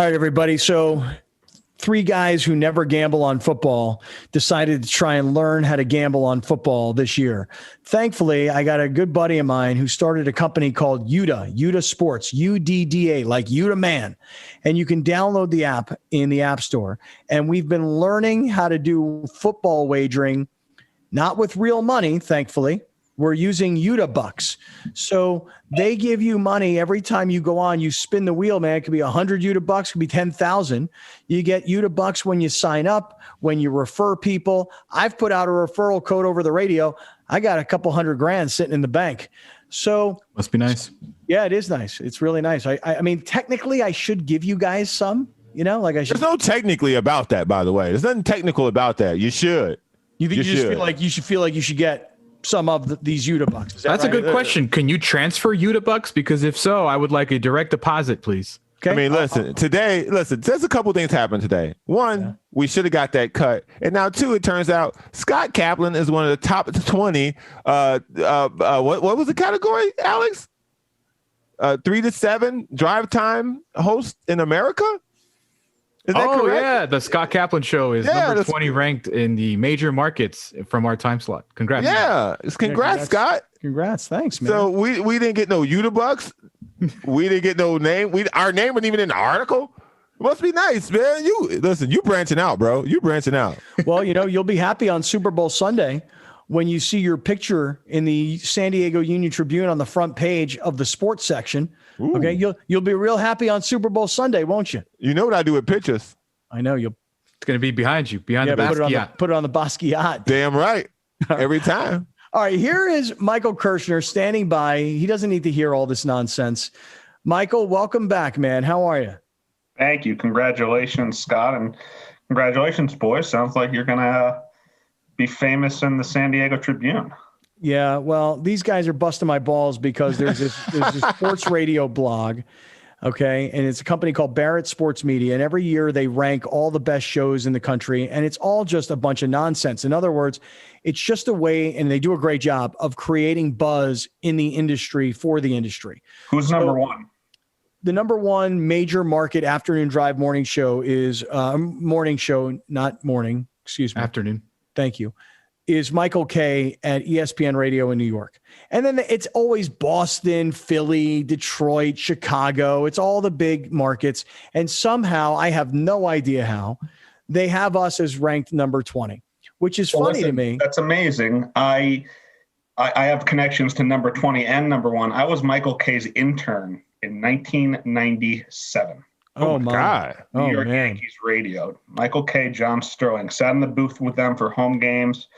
All right, everybody. So 3 guys who never gamble on football decided to try and learn how to gamble on football this year. Thankfully, I got a good buddy of mine who started a company called UDDA Sports, UDDA, like Uda Man. And you can download the app in the App Store. And we've been learning how to do football wagering, not with real money, thankfully. We're using UDA bucks. So they give you money every time you go on. You spin the wheel, man. It could be 100 UDA bucks, it could be 10,000. You get UDA bucks when you sign up, when you refer people. I've put out a referral code over the radio. I got a couple $100,000 sitting in the bank. So must be nice. Yeah, it is nice. It's really nice. I mean, technically, I should give you guys some. You know, like I should. There's no technically about that, by the way. There's nothing technical about that. You should. You think you just feel like you should get some of these UDA bucks? That's right? A good question. Can you transfer UDA bucks? Because if so, I would like a direct deposit, please. Okay. I mean, listen, there's a couple things happened today. One, we should have got that cut. And now 2, it turns out Scott Kaplan is one of the top 20. What was the category, Alex? 3 to 7 drive time host in America? Is that correct? Yeah. The Scott Kaplan show is number 20 ranked in the major markets from our time slot. Congrats. Yeah. Congrats, Scott. Congrats. Thanks, man. So we didn't get no UDA bucks. We didn't get no name. Our name wasn't even in the article. It must be nice, man. You branching out, bro. You branching out. Well, you'll be happy on Super Bowl Sunday when you see your picture in the San Diego Union Tribune on the front page of the sports section. Ooh. Okay, you'll be real happy on Super Bowl Sunday, won't you? You know what I do with pictures? I know you'll. It's going to be behind you, behind the Basquiat. Put it on the Basquiat. Damn right. Every time. All right, here is Michael Kirshner standing by. He doesn't need to hear all this nonsense. Michael, welcome back, man. How are you? Thank you. Congratulations, Scott, and congratulations, boys. Sounds like you're going to be famous in the San Diego Tribune. Yeah, well, these guys are busting my balls because there's this sports radio blog, okay, and it's a company called Barrett Sports Media, and every year they rank all the best shows in the country, and it's all just a bunch of nonsense. In other words, it's just a way, and they do a great job of creating buzz in the industry for the industry. Who's number one? The number one major market afternoon drive morning show is afternoon. Thank you. Is Michael Kay at ESPN Radio in New York. And then it's always Boston, Philly, Detroit, Chicago. It's all the big markets. And somehow, I have no idea how, they have us as ranked number 20, which is funny to me. That's amazing. I have connections to number 20 and number 1. I was Michael Kay's intern in 1997. Oh my God. New York Yankees radio. Michael Kay, John Sterling. Sat in the booth with them for home games.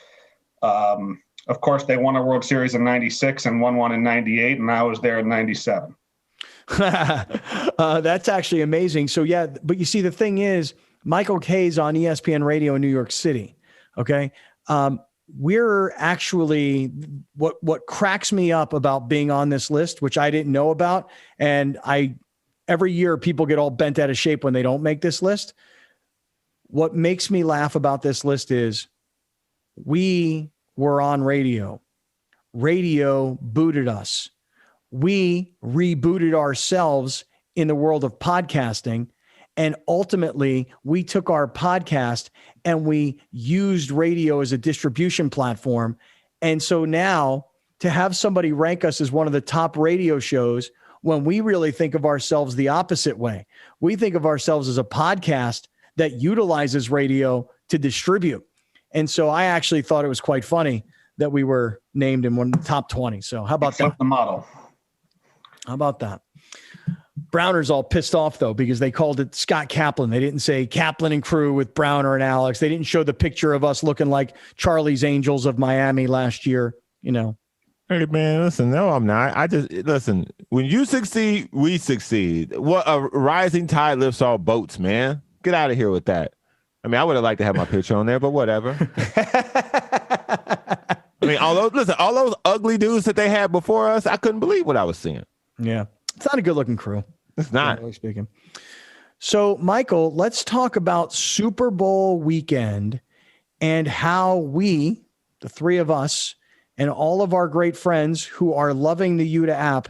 Of course, they won a World Series in 96 and won one in 98, and I was there in 97. That's actually amazing. So, yeah, but you see, the thing is, Michael Kay's on ESPN Radio in New York City, okay? We're actually, what cracks me up about being on this list, which I didn't know about, and every year people get all bent out of shape when they don't make this list. What makes me laugh about this list is we were on radio. Radio booted us. We rebooted ourselves in the world of podcasting. And ultimately, we took our podcast and we used radio as a distribution platform. And so now to have somebody rank us as one of the top radio shows, when we really think of ourselves the opposite way, we think of ourselves as a podcast that utilizes radio to distribute. And so I actually thought it was quite funny that we were named in one of the top 20. So how about that? The model. How about that? Browner's all pissed off, though, because they called it Scott Kaplan. They didn't say Kaplan and crew with Browner and Alex. They didn't show the picture of us looking like Charlie's Angels of Miami last year, Hey, man, listen, no, I'm not. Listen, when you succeed, we succeed. What a rising tide lifts all boats, man. Get out of here with that. I mean, I would have liked to have my picture on there, but whatever. I mean, all those ugly dudes that they had before us, I couldn't believe what I was seeing. Yeah. It's not a good looking crew. It's not. Generally speaking. So, Michael, let's talk about Super Bowl weekend and how we, the three of us, and all of our great friends who are loving the UDA app,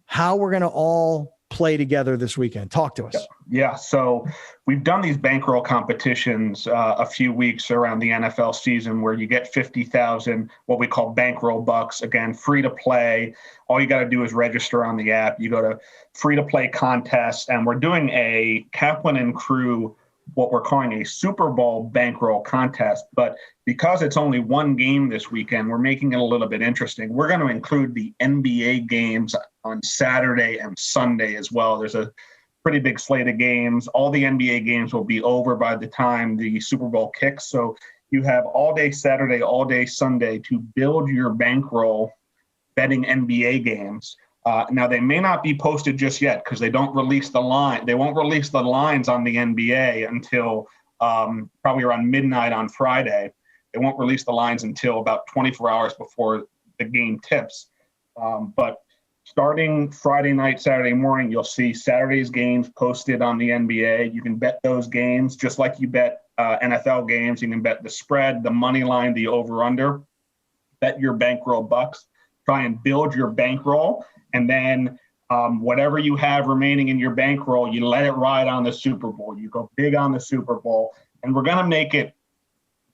how we're going to all play together this weekend? Talk to us. Yeah. So we've done these bankroll competitions a few weeks around the NFL season where you get 50,000, what we call bankroll bucks. Again, free to play. All you got to do is register on the app. You go to free to play contest, and we're doing a Kaplan and Crew, what we're calling a Super Bowl bankroll contest. But because it's only one game this weekend, we're making it a little bit interesting. We're going to include the NBA games on Saturday and Sunday as well. There's a pretty big slate of games. All the NBA games will be over by the time the Super Bowl kicks. So you have all day Saturday, all day Sunday to build your bankroll betting NBA games. Now, they may not be posted just yet because they don't release the line. They won't release the lines on the NBA until probably around midnight on Friday. They won't release the lines until about 24 hours before the game tips. But starting Friday night, Saturday morning, you'll see Saturday's games posted on the NBA. You can bet those games just like you bet NFL games. You can bet the spread, the money line, the over-under. Bet your bankroll bucks. Try and build your bankroll. And then whatever you have remaining in your bankroll, you let it ride on the Super Bowl. You go big on the Super Bowl, and we're gonna make it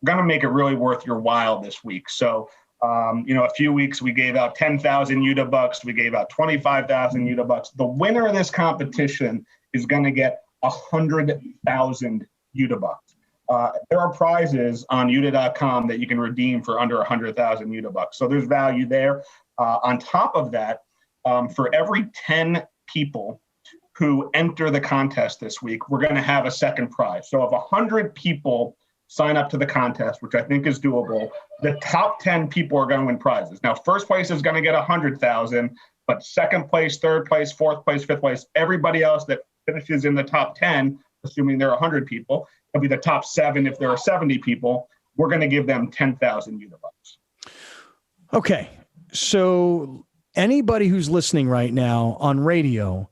really worth your while this week. So, a few weeks we gave out 10,000 UDDA bucks. We gave out 25,000 UDDA bucks. The winner of this competition is gonna get 100,000 UDDA bucks. There are prizes on UDDA.com that you can redeem for under 100,000 UDDA bucks. So there's value there. On top of that, for every 10 people who enter the contest this week, we're going to have a second prize. So if 100 people sign up to the contest, which I think is doable, the top 10 people are going to win prizes. Now, first place is going to get 100,000, but second place, third place, fourth place, fifth place, everybody else that finishes in the top 10, assuming there are 100 people, it'll be the top 7 if there are 70 people. We're going to give them 10,000 UDDA bucks. Okay, so anybody who's listening right now on radio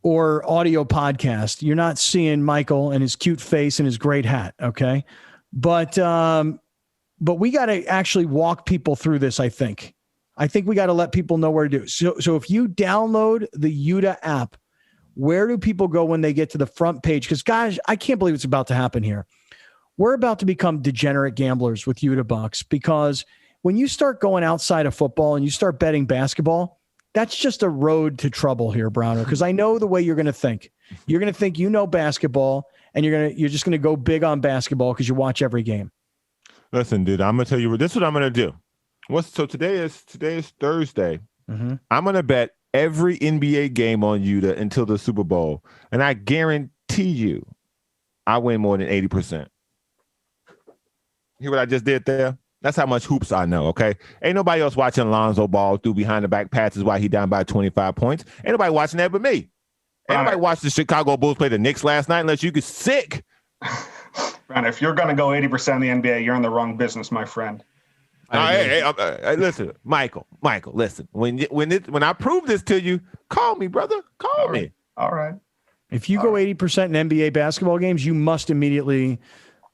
or audio podcast, you're not seeing Michael and his cute face and his great hat. Okay. But we got to actually walk people through this. I think we got to let people know where to do. So if you download the UDDA app, where do people go when they get to the front page? Because guys, I can't believe it's about to happen here. We're about to become degenerate gamblers with UDDA bucks, because when you start going outside of football and you start betting basketball, that's just a road to trouble here, Browner, because I know the way you're going to think. You're going to think basketball, and you're just going to go big on basketball because you watch every game. Listen, dude, I'm going to tell you this is what I'm going to do. So today is Thursday. Mm-hmm. I'm going to bet every NBA game on UDDA until the Super Bowl, and I guarantee you I win more than 80%. Hear what I just did there? That's how much hoops I know, okay? Ain't nobody else watching Alonzo Ball through behind the back passes while he down by 25 points. Ain't nobody watching that but me. Ain't nobody watched the Chicago Bulls play the Knicks last night unless you get sick. Ron, if you're going to go 80% of the NBA, you're in the wrong business, my friend. Hey, listen, Michael, listen. When I prove this to you, call me, brother. Call me. All right. If you go 80% in NBA basketball games, you must immediately,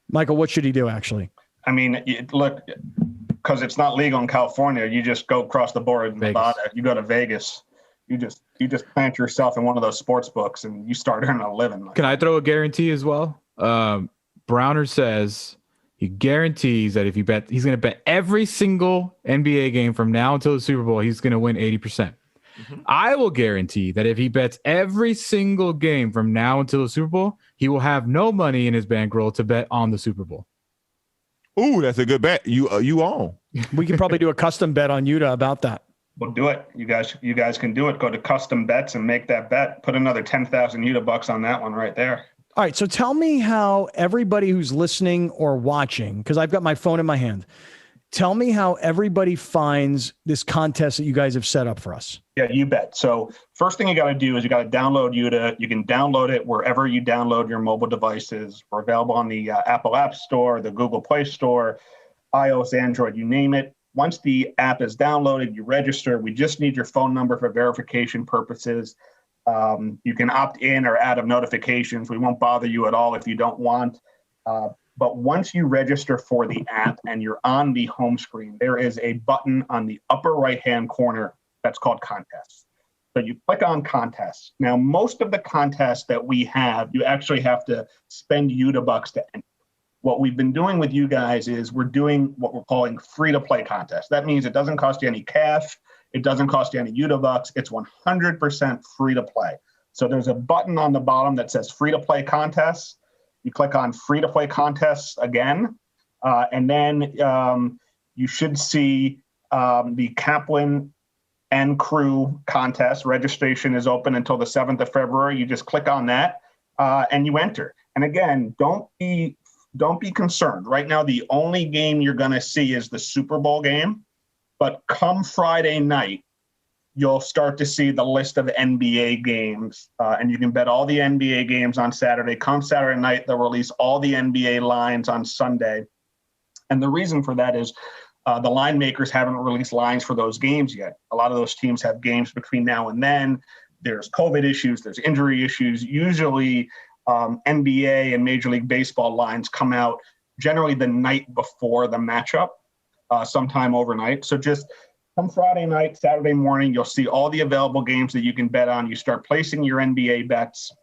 Michael, what should he do actually? I mean, look, because it's not legal in California, you just go across the board in Nevada. You go to Vegas. You just plant yourself in one of those sports books and you start earning a living. Can I throw a guarantee as well? Browner says he guarantees that if you bet, he's going to bet every single NBA game from now until the Super Bowl, he's going to win 80%. Mm-hmm. I will guarantee that if he bets every single game from now until the Super Bowl, he will have no money in his bankroll to bet on the Super Bowl. Ooh, that's a good bet. You own. We can probably do a custom bet on UDDA about that. Well, do it. You guys can do it. Go to custom bets and make that bet. Put another 10,000 UDDA bucks on that one right there. All right. So tell me how everybody who's listening or watching, because I've got my phone in my hand, tell me how everybody finds this contest that you guys have set up for us. Yeah, you bet. So first thing you got to do is you got to download UDDA. You can download it wherever you download your mobile devices. We're available on the Apple App Store, the Google Play Store, iOS, Android, you name it. Once the app is downloaded, you register. We just need your phone number for verification purposes. You can opt in or out of notifications. We won't bother you at all if you don't want. But once you register for the app and you're on the home screen, there is a button on the upper right-hand corner that's called Contests. So you click on contests. Now, most of the contests that we have, you actually have to spend UDDA to enter. What we've been doing with you guys is we're doing what we're calling free-to-play contests. That means it doesn't cost you any cash. It doesn't cost you any UDDA. It's 100% free to play. So there's a button on the bottom that says free-to-play contests. You click on free-to-play contests again, and then you should see the Kaplan and Crew contest. Registration is open until the 7th of February. You just click on that and you enter. And again, don't be concerned. Right now, the only game you're going to see is the Super Bowl game. But come Friday night, you'll start to see the list of NBA games, and you can bet all the NBA games on Saturday. Come Saturday night, they'll release all the NBA lines on Sunday. And the reason for that is the line makers haven't released lines for those games yet. A lot of those teams have games between now and then. There's COVID issues, there's injury issues. Usually NBA and Major League Baseball lines come out generally the night before the matchup, sometime overnight. So just come Friday night, Saturday morning, you'll see all the available games that you can bet on. You start placing your NBA bets,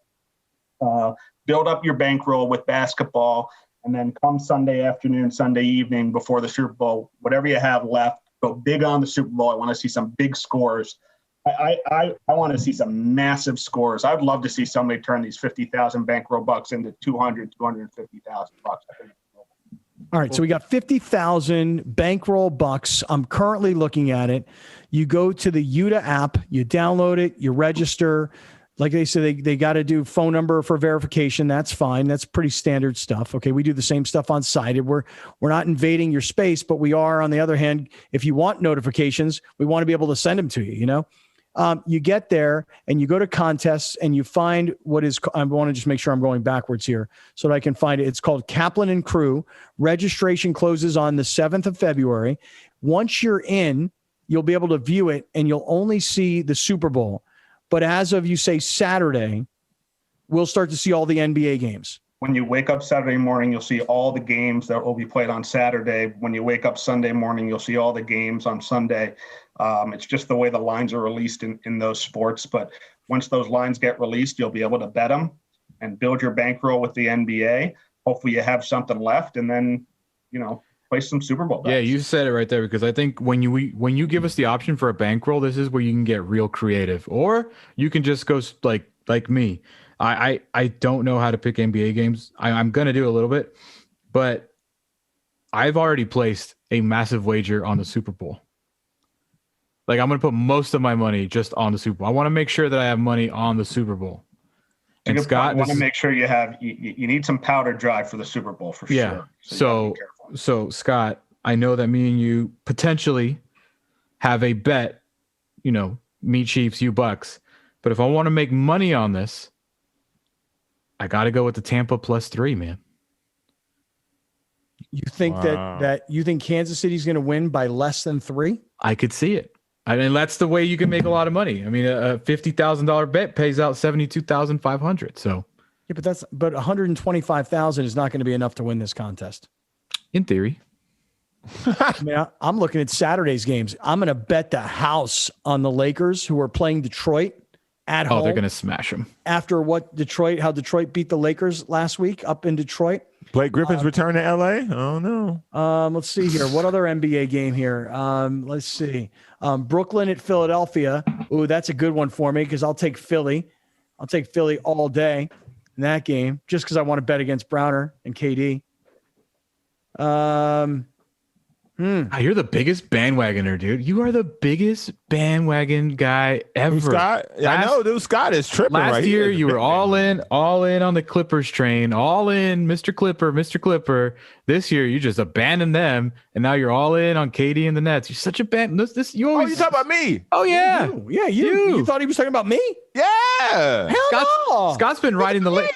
build up your bankroll with basketball, and then come Sunday afternoon, Sunday evening before the Super Bowl, whatever you have left, go big on the Super Bowl. I want to see some big scores. I want to see some massive scores. I'd love to see somebody turn these 50,000 bankroll bucks into 250,000 bucks. All right, so we got 50,000 bankroll bucks. I'm currently looking at it. You go to the UDDA app, you download it, you register. Like they said, they got to do phone number for verification. That's fine. That's pretty standard stuff. Okay, we do the same stuff on Sided. We're not invading your space, but we are, on the other hand, if you want notifications, we want to be able to send them to you, you know? You get there and you go to contests and you find what is, I want to just make sure I'm going backwards here so that I can find it. It's called Kaplan and Crew. Registration closes on the 7th of February. Once you're in, you'll be able to view it and you'll only see the Super Bowl. But as of, you say, Saturday, we'll start to see all the NBA games. When you wake up Saturday morning, you'll see all the games that will be played on Saturday. When you wake up Sunday morning, you'll see all the games on Sunday. It's just the way the lines are released in those sports. But once those lines get released, you'll be able to bet them and build your bankroll with the NBA. Hopefully you have something left and then, play some Super Bowl bets. Yeah, you said it right there, because I think when you give us the option for a bankroll, this is where you can get real creative. Or you can just go like me. I don't know how to pick NBA games. I'm going to do a little bit, but I've already placed a massive wager on the Super Bowl. Like, I'm going to put most of my money just on the Super Bowl. I want to make sure that I have money on the Super Bowl. And Scott, I want to make sure you need some powder dry for the Super Bowl for sure. So Scott, I know that me and you potentially have a bet, me Chiefs, you Bucks. But if I want to make money on this, I got to go with the Tampa +3, man. You think that you think Kansas City's going to win by less than 3? I could see it. I mean, that's the way you can make a lot of money. I mean, a $50,000 bet pays out $72,500. So yeah, but 125,000 is not going to be enough to win this contest. In theory. I mean, I'm looking at Saturday's games. I'm going to bet the house on the Lakers, who are playing Detroit at home. Oh, they're going to smash them. After how Detroit beat the Lakers last week up in Detroit. Blake Griffin's return to LA? Oh, no. Let's see here. What other NBA game here? Let's see. Brooklyn at Philadelphia. Ooh, that's a good one for me because I'll take Philly. I'll take Philly all day in that game just because I want to bet against Browner and KD. You're the biggest bandwagoner, dude. You are the biggest bandwagon guy ever. Scott? I know, dude. Scott is tripping right Last year, you were all in on the Clippers train, all in, Mr. Clipper. This year, you just abandoned them, and now you're all in on KD and the Nets. You're such a band. You always. Oh, you talking about me? Oh yeah, You thought he was talking about me? Yeah. Hell no. Scott's been riding the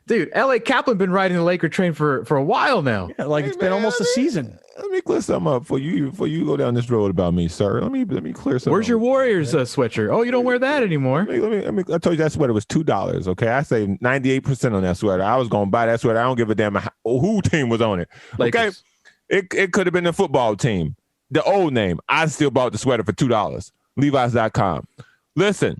dude. LA Kaplan been riding the Laker train for a while now. Yeah, it's been almost a season. Let me clear something up for you go down this road about me, sir. Let me clear something. Where's your Warriors sweatshirt? Oh, you don't wear that anymore. Let me. I told you that sweater was $2. Okay, I saved 98% on that sweater. I was gonna buy that sweater. I don't give a damn who team was on it. Lakers. Okay, it could have been the football team, the old name. I still bought the sweater for $2. Levi's.com. Listen,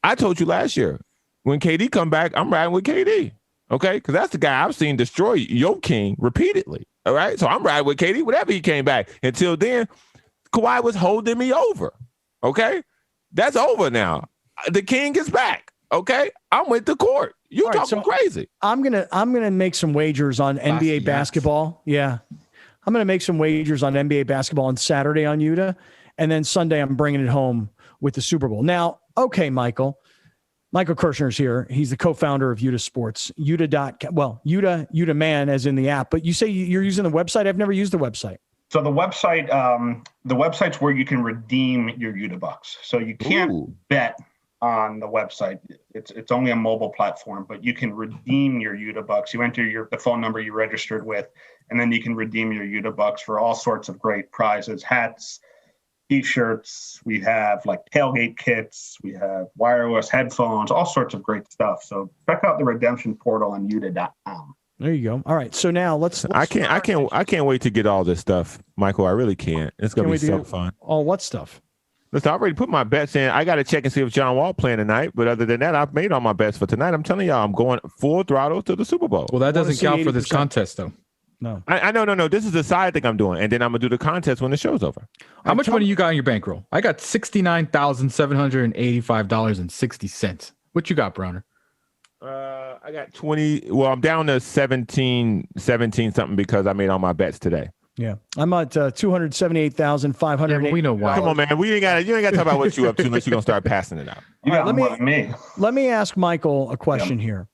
I told you last year, when KD come back, I'm riding with KD. Okay? Because that's the guy I've seen destroy your king repeatedly. All right? So I'm riding with KD whenever he came back. Until then, Kawhi was holding me over. Okay? That's over now. The king is back. Okay? I'm with the court. You talking crazy. I'm gonna make some wagers on NBA basketball. Yeah. I'm gonna make some wagers on NBA basketball on Saturday on UDA. And then Sunday I'm bringing it home with the Super Bowl. Now, okay, Michael Kirshner's here. He's the co-founder of UDA Sports. UDA Man as in the app. But you say you're using the website. I've never used the website. So the website's where you can redeem your UDA bucks. So you can't bet on the website. It's only a mobile platform, but you can redeem your UDA bucks. You enter the phone number you registered with, and then you can redeem your UDA bucks for all sorts of great prizes, hats, T-shirts. We have like tailgate kits. We have wireless headphones, all sorts of great stuff. So check out the redemption portal on UDDA.com. There you go. All right. So now let's I can't wait to get all this stuff, Michael. I really can't. It's gonna be so fun. All what stuff? Listen, I already put my bets in. I got to check and see if John Wall playing tonight. But other than that, I've made all my bets for tonight. I'm telling y'all, I'm going full throttle to the Super Bowl. Well, that doesn't count for this contest, though. No. I know. No. This is the side thing I'm doing. And then I'm going to do the contest when the show's over. How much money you got on your bankroll? I got $69,785.60. What you got, Browner? I got 20. Well, I'm down to 17 something because I made all my bets today. Yeah, I'm at 278,500. Yeah, we know why. Come on, man. You ain't got to talk about what you up to unless you're gonna start passing it out. Let me ask Michael a question here.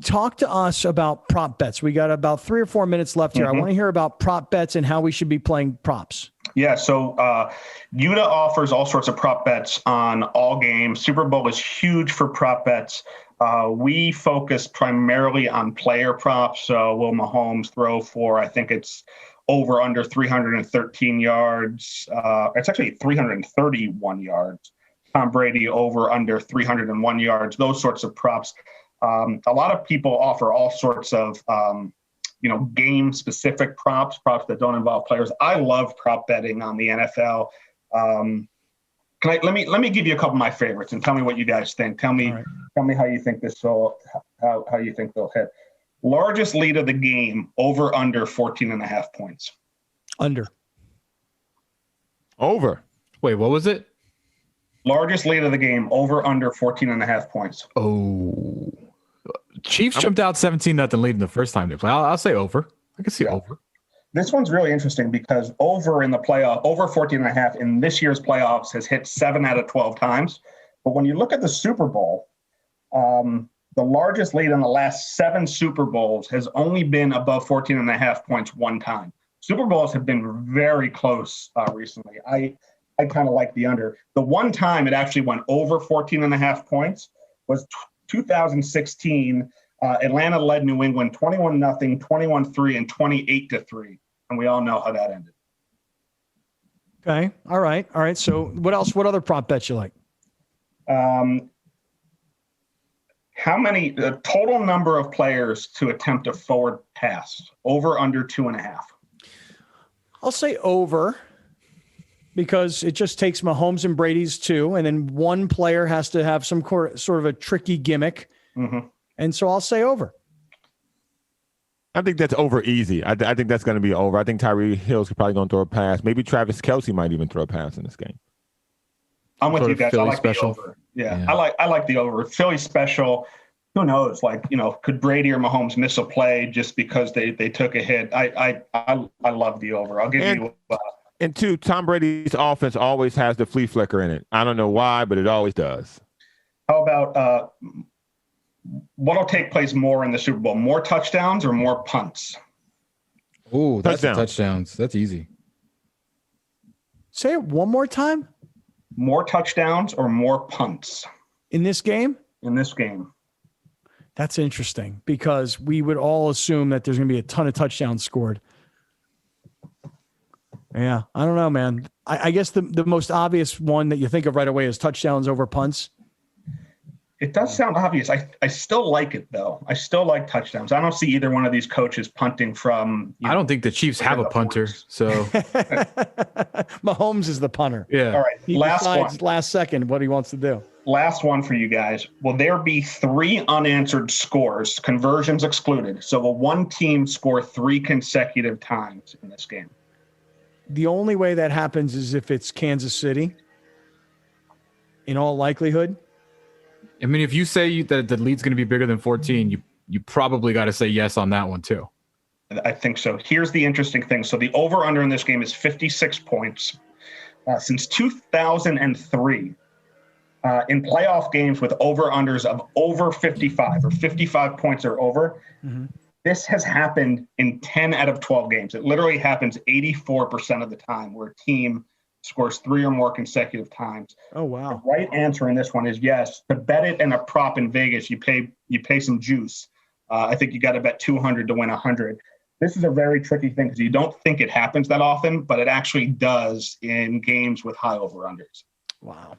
Talk to us about prop bets. We got about 3 or 4 minutes left here. I want to hear about prop bets and how we should be playing props. Yeah, so UDA offers all sorts of prop bets on all games. Super Bowl is huge for prop bets. We focus primarily on player props. So will Mahomes throw for, I think it's over under 313 yards. It's actually 331 yards. Tom Brady over under 301 yards, those sorts of props. A lot of people offer all sorts of, game specific props that don't involve players. I love prop betting on the NFL. Let me give you a couple of my favorites and tell me what you guys think. Tell me how you think how you think they'll hit. Largest lead of the game, over under 14.5 points. Under. Over. Wait, what was it? Largest lead of the game, over under 14.5 points. Oh. Chiefs jumped out 17-0 lead in the first time they play. I'll say over. I can see over. This one's really interesting because over in the playoff, over 14.5 in this year's playoffs has hit 7 out of 12 times. But when you look at the Super Bowl, the largest lead in the last 7 Super Bowls has only been above 14.5 points one time. Super Bowls have been very close recently. I kind of like the under. The one time it actually went over 14.5 points was 2016. Atlanta led New England 21-0, 21-3, and 28-3. And we all know how that ended. Okay. All right. So what else? What other prop bets you like? How many, the total number of players to attempt a forward pass, over under 2.5? I'll say over, because it just takes Mahomes and Brady's 2, and then one player has to have some sort of a tricky gimmick. Mm-hmm. And so I'll say over. I think that's over easy. I think that's going to be over. I think Tyreek Hill's probably going to throw a pass. Maybe Travis Kelce might even throw a pass in this game. I'm with you guys. Philly I like special. the over. Yeah. I like the over. Philly special. Who knows? Could Brady or Mahomes miss a play just because they took a hit? I love the over. I'll give you. And 2, Tom Brady's offense always has the flea flicker in it. I don't know why, but it always does. How about what'll take place more in the Super Bowl? More touchdowns or more punts? Oh, that's touchdowns. That's easy. Say it one more time. More touchdowns or more punts in this game? In this game. That's interesting because we would all assume that there's going to be a ton of touchdowns scored. Yeah, I don't know, man. I guess the most obvious one that you think of right away is touchdowns over punts. It does sound obvious. I still like it, though. I still like touchdowns. I don't see either one of these coaches punting from. I don't think the Chiefs have a punter. 40s. So Mahomes is the punter. yeah. All right. He decides last second what he wants to do. Last one for you guys. Will there be 3 unanswered scores, conversions excluded? So will one team score 3 consecutive times in this game? The only way that happens is if it's Kansas City, in all likelihood. I mean, if you say that the lead's going to be bigger than 14, you probably got to say yes on that one too. I think so. Here's the interesting thing. So the over-under in this game is 56 points. Since 2003, in playoff games with over-unders of over 55 or 55 points or over, this has happened in 10 out of 12 games. It literally happens 84% of the time where a team scores 3 or more consecutive times. Oh, wow. The right answer in this one is yes. To bet it in a prop in Vegas, you pay some juice. I think you got to bet 200 to win 100. This is a very tricky thing because you don't think it happens that often, but it actually does in games with high over-unders. Wow.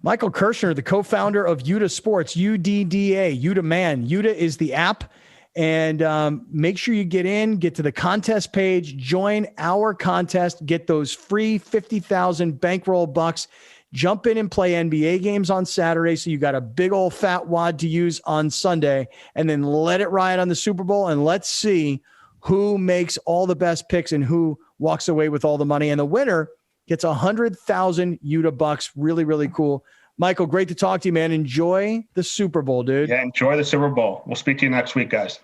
Michael Kirshner, the co-founder of UDDA Sports, UDDA, UDDA Man. UDDA is the app. And make sure you get to the contest page, join our contest, get those free 50,000 bankroll bucks, jump in and play NBA games on Saturday. So you got a big old fat wad to use on Sunday, and then let it ride on the Super Bowl. And let's see who makes all the best picks and who walks away with all the money. And the winner gets 100,000 UDDA bucks. Really, really cool. Michael, great to talk to you, man. Enjoy the Super Bowl, dude. Yeah, enjoy the Super Bowl. We'll speak to you next week, guys.